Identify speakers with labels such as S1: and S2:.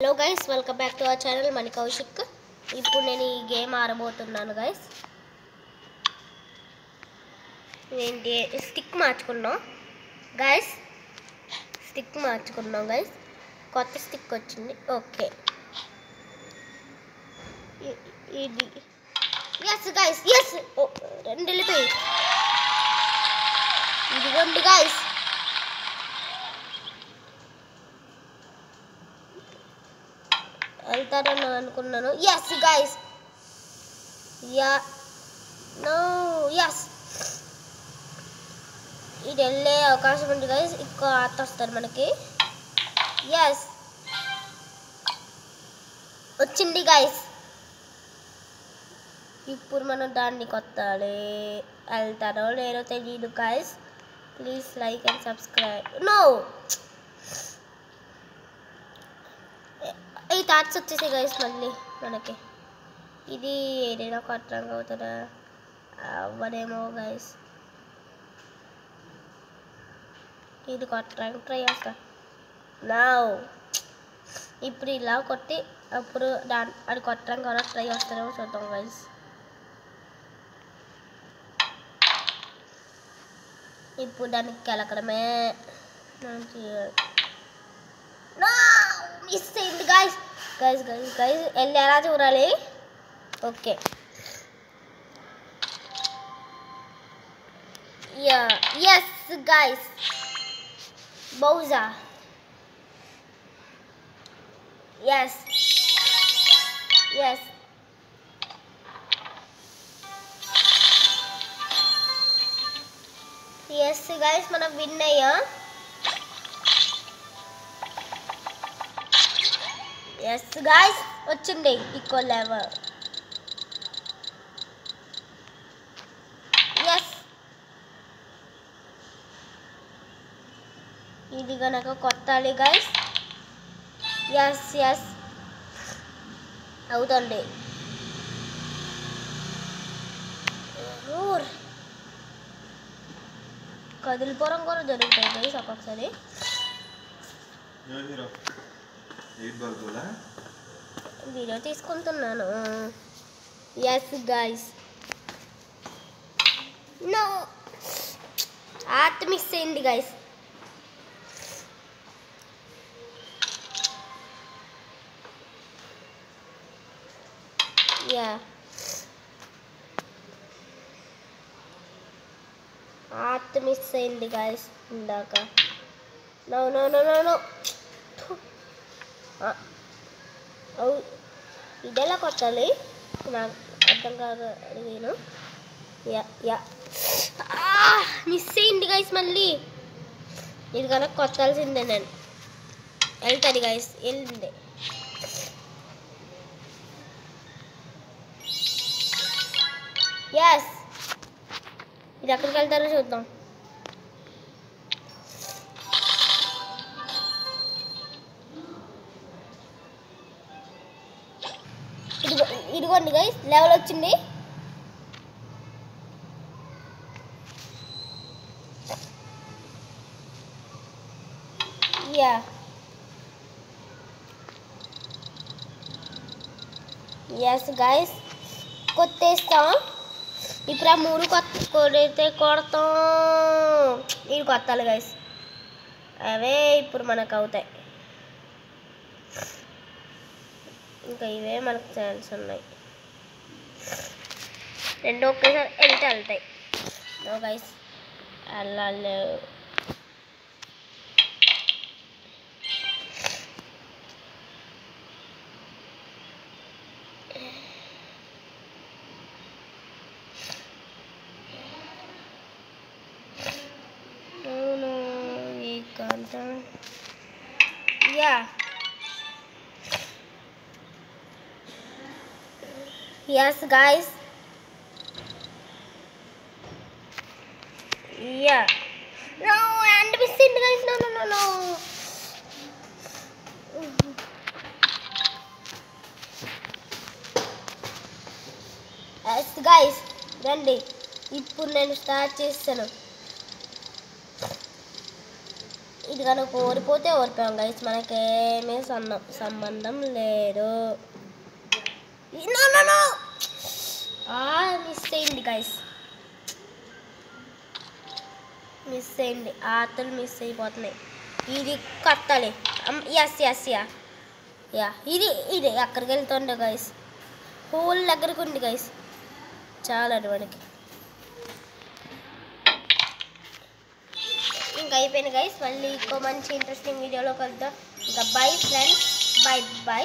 S1: Hello guys, welcome back to our channel Mani Kaushik. ఇప్పుడు నేను ఈ గేమ్ ఆడబోతున్నాను గైస్. ఏంటి స్టిక్ మార్చుకున్నాం గైస్, కొత్త స్టిక్ వచ్చింది. ఓకే, ఇది ఎస్ గైస్, ఎస్ రెండు వెళ్ళిపోయి. ఇదిగోండి గైస్, వెళ్తారని అనుకున్నాను. Yes guys, yeah no yes, ఇది వెళ్ళే అవకాశం ఉంది గైస్. ఎక్కువ ఆట వస్తారు మనకి. ఎస్ వచ్చింది గైస్. ఇప్పుడు మనం దాన్ని కొట్టాలి. వెళ్తారో లేదో తెలియదు guys. Please like and subscribe. No, ఈ థాట్స్ వచ్చేసాయి గైస్. మళ్ళీ మనకి ఇది ఏదైనా కొట్టడానికి అవుతుందా? అవ్వదేమో గైస్. ఇది కొట్టడానికి ట్రై చేస్తా. నా ఇప్పుడు ఇలా కొట్టి అప్పుడు అది కొట్టడానికి కూడా ట్రై చేస్తారేమో చూద్దాం గైస్. ఇప్పుడు దానికి కెలకడమే. మిస్ అయింది గైస్. గైస్ గైస్ గైస్ వెళ్ళి ఎలా చూడాలి? ఓకే, యా ఎస్ గైస్, బౌజా. ఎస్ ఎస్ ఎస్ గైస్, మనం విన్ అయ్యాం. ఎస్ గైస్, వచ్చింది ఈక్వల్ లెవెల్. ఎస్, ఇది కనుక కొట్టాలి గైస్. ఎస్ ఎస్ అవుతుంది. కదిలిపోవడం కూడా జరుగుతుంది గైస్ ఒక్కొక్కసారి. వీడియో తీసుకుంటున్నాను. Yes guys, no art miss అయింది గైస్. యా ఆర్ట్ మిస్ అయింది గైస్ ఇందాక. No no no no no, ఇదెలా కొట్టాలి నాకు అర్థం కాదు. నేను యా యా మిస్ అయింది గైస్. మళ్ళీ ఇది కనుక కొట్టాల్సిందే. నేను వెళ్తుంది గైస్, వెళ్ళింది. ఎస్, ఇది ఎక్కడికి వెళ్తారో చూద్దాం. ఇదిగోండి గైస్, లెవెల్ వచ్చింది. యా ఎస్ గైస్, కొట్టేస్తాం. ఇప్పుడు ఆ మూడు కొడతాం. ఇది కొట్టాలి గైస్, అవే ఇప్పుడు మనకు అవుతాయి. ఇంకా ఇవే మనకు ఛాన్స్ ఉన్నాయి. రెండు ఒకేసారి వెళ్తాయి. నో గైస్, వెళ్ళాలి. Yeah. Yes, guys. Yeah. No, and missing, guys. No, no, no, no. Yes, guys. రండి, ఇప్పుడు నేను స్టార్ట్ చేస్తాను. ఇది కనుక ఓడిపోతే ఓడిపోయాం గైస్, మనకేమీ సంబంధం లేదు. మిస్ అయింది గైస్, మిస్ అయింది. ఆటలు మిస్ అయిపోతున్నాయి. ఇది కట్టాలి. ఎస్ ఎస్ యా యా ఇది ఇది అక్కడికి వెళ్తుండే గైస్, హోల్ దగ్గరకు ఉంది గైస్. చాలా మనకి ఇంకా అయిపోయింది గైస్. మళ్ళీ ఇంకో మంచి ఇంట్రెస్టింగ్ వీడియోలో కలుద్దాం. ఇంకా బై ఫ్రెండ్స్, బై బై.